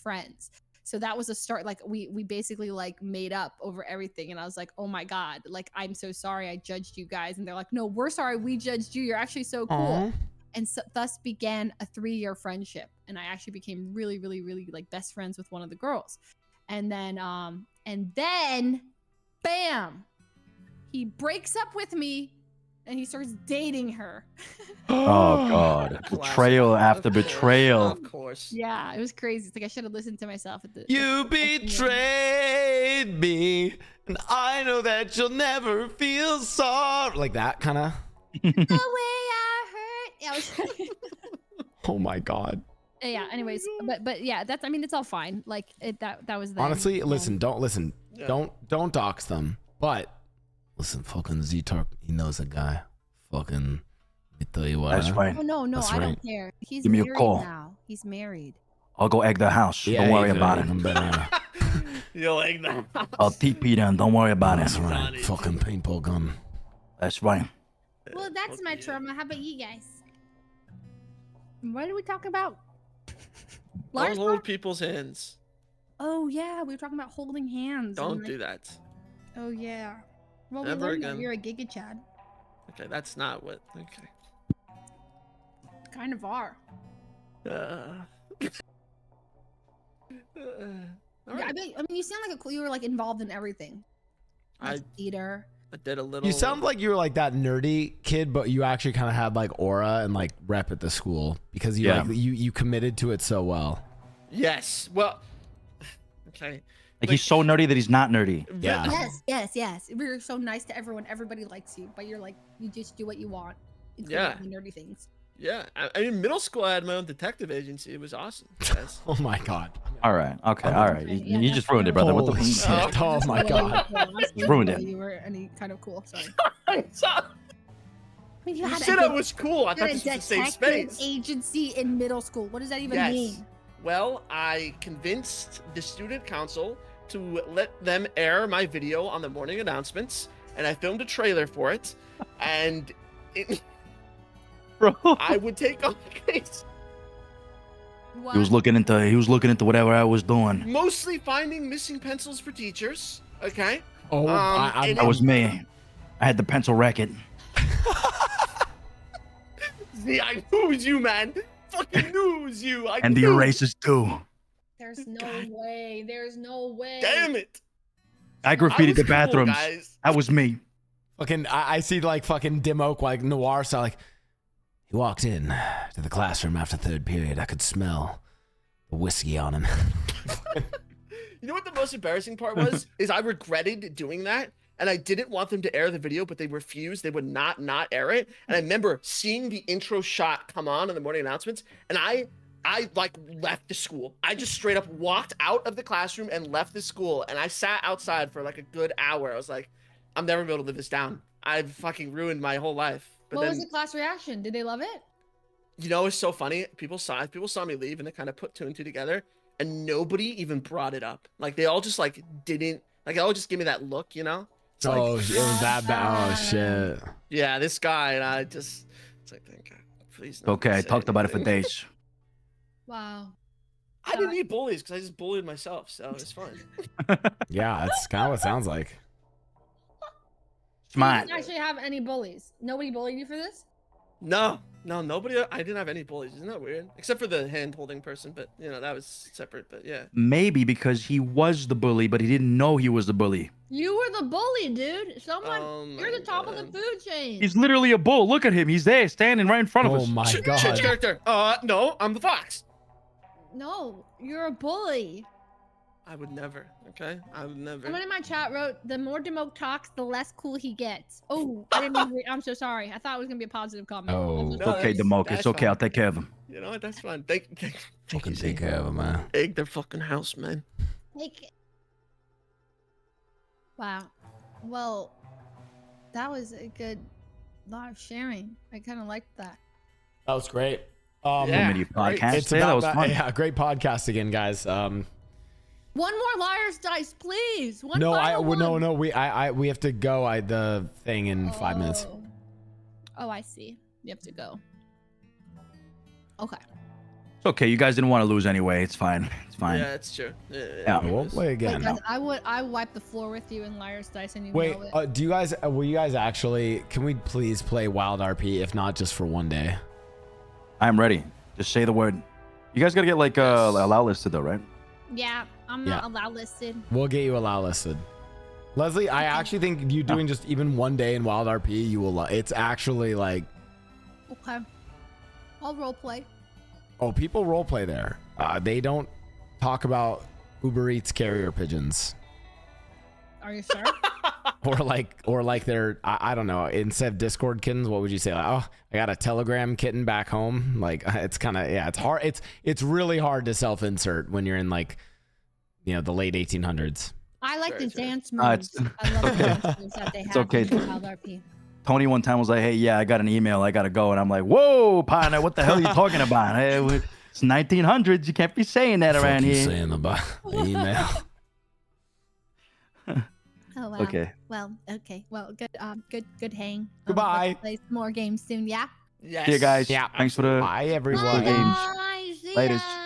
friends. So that was a start. Like we basically like made up over everything, and I was like, oh my god, like I'm so sorry I judged you guys. And they're like, no, we're sorry we judged you. You're actually so cool. Aw. And so, thus began a 3-year friendship, and I actually became really like best friends with one of the girls. And then bam, he breaks up with me and he starts dating her. Oh God, betrayal after betrayal. Of course. Yeah, it was crazy. It's like I should have listened to myself at the You betrayed me, and I know that you'll never feel sorry. Like that kind of. the way I hurt. Yeah, Oh my god. yeah. Anyways, but yeah, that's. I mean, it's all fine. Like that was. Then. Honestly, listen. Yeah. Don't dox them. But listen, fucking Zetark, he knows a guy. Fucking, let me tell you what. That's huh? fine. Oh no, That's I right. don't care. He's Give me a married call. now. He's married. I'll go egg the house. Yeah, Don't worry even- about it. even better. You like that? I'll TP them. Don't worry about That's it. right. Funny. Fucking paintball gun. That's right. Well, that's my Okay. trauma. How about you guys? What are we talking about? Don't Lars hold talk? people's hands. Oh yeah, we were talking about holding hands. and, Don't like- do that. Oh yeah. Well, we Never learned that again. you're a Giga Chad. Okay, that's not what. Okay. Kind of are. All Yeah, right. I mean, you sound like you were like involved in everything. Like I theater. I did a little. You sound like you were like that nerdy kid, but you actually kind of had like aura and like rep at the school because you Yeah. like you committed to it so well. Yes. Well. Okay. Like he's so nerdy that he's not nerdy. Yeah. Yes. We're so nice to everyone. Everybody likes you, but you're like you just do what you want. Including Yeah. the nerdy things. Yeah. I mean, middle school, I had my own detective agency. It was awesome. Yes. Oh my god. All right. Okay. All right. Yeah, You just ruined it, brother. What the? Holy shit. Oh my Really god. cool. I was You ruined wondering it. if You were any kind of cool. Sorry. I mean, you had said a I was cool. I you thought had this a was a safe detective space. agency in middle school. What does that even Yes. mean? Well, I convinced the student council to let them air my video on the morning announcements, and I filmed a trailer for it, and Bro. I would take on the case. What? He was looking into whatever I was doing. Mostly finding missing pencils for teachers. Okay. Oh, and That was me. I had the pencil racket. See, I knew it was you, man. Fucking knew it was you. I And the knew. erasers too. There's no God. way. There's no way. Damn it. I I graffitied was the cool, bathrooms. guys. That was me. fucking I see like fucking Dimoak like noir style like he walked in to the classroom after third period. I could smell the whiskey on him. You know what the most embarrassing part was? Is I regretted doing that. And I didn't want them to air the video, but they refused. They would not air it. And I remember seeing the intro shot come on in the morning announcements, and I like left the school. I just straight up walked out of the classroom and left the school, and I sat outside for like a good hour. I was like, I'm never gonna be able to live this down. I've fucking ruined my whole life. But What then, was the class reaction? Did they love it? you know, it's so funny. People saw me leave, and they kind of put 2 and 2 together, and nobody even brought it up. Like they all just like didn't. Like they all just give me that look, you know. It's like, Oh, it was that bad. Oh shit. yeah, this guy, and I just, it's like, thank God, please. no one Okay, I say talked about it for anything. days. Wow. I didn't need bullies because I just bullied myself, so it's fine. Yeah, that's kind of what it sounds like. You Smart. didn't actually have any bullies. Nobody bullied you for this? No, nobody. I didn't have any bullies. Isn't that weird? Except for the hand-holding person, but you know that was separate. But yeah, Maybe because he was the bully, but he didn't know he was the bully. You were the bully, dude. Someone, Oh you're my the top of the God. food chain. He's literally a bull. Look at him. He's there, standing right in front of Oh us. my Change god. character. No, I'm the fox. No, you're a bully. I would never. Okay, I would never. Someone in my chat wrote, "The more Dimoak talks, the less cool he gets." Oh, I didn't mean to read. I'm so sorry. I thought it was gonna be a positive comment. Oh. It's okay, Dimoak. It's okay. I'll take care of him. You know what? That's fine. Thank Fucking you. take care of him, man. Egg their fucking house, man. Take it. Wow. Well, that was a good lot of sharing. I kind of liked that. That was great. Yeah. Mini podcast. It's today. That was fun. yeah, great podcast again, guys. One more liar's dice, please. One No, final one. no, we have to go. The thing in 5 minutes. Oh, I see. You have to go. Okay. It's okay. You guys didn't want to lose anyway. It's fine. It's fine. Yeah, it's true. Yeah. We'll play again. Wait, guys, I wipe the floor with you in liar's dice, and you Wait, know it. do you guys? Will you guys actually? Can we please play Wild RP? If not, just for one day. I'm ready. Just say the word. You guys gotta get like allow listed though, right? Yeah, I'm not allowed listed. We'll get you allow listed. Leslie, I actually think you doing just even one day in Wild RP, you will. It's actually like. Okay. I'll roleplay. Oh, people roleplay there. They don't talk about Uber Eats carrier pigeons. Are you sure? or like they're I don't know, instead of Discord kittens, what would you say? Like, oh, I got a Telegram kitten back home. Like it's kind of it's hard. It's really hard to self-insert when you're in like the late 1800s. I like Very the true. dance moves. I love the dance moves that they have okay. in Wild RP. Tony one time was like, "Hey, yeah, I got an email. I gotta go," and I'm like, "Whoa, partner, what the hell are you talking about? Hey, it's 1900s. You can't be saying that around here." Saying about email. Oh wow. Okay. Well, okay. Well, good hang. Goodbye. Let's play some more games soon. Yeah. Yes. See you guys. Yeah. Thanks for the Bye, everyone. games. Bye. See Latest. ya.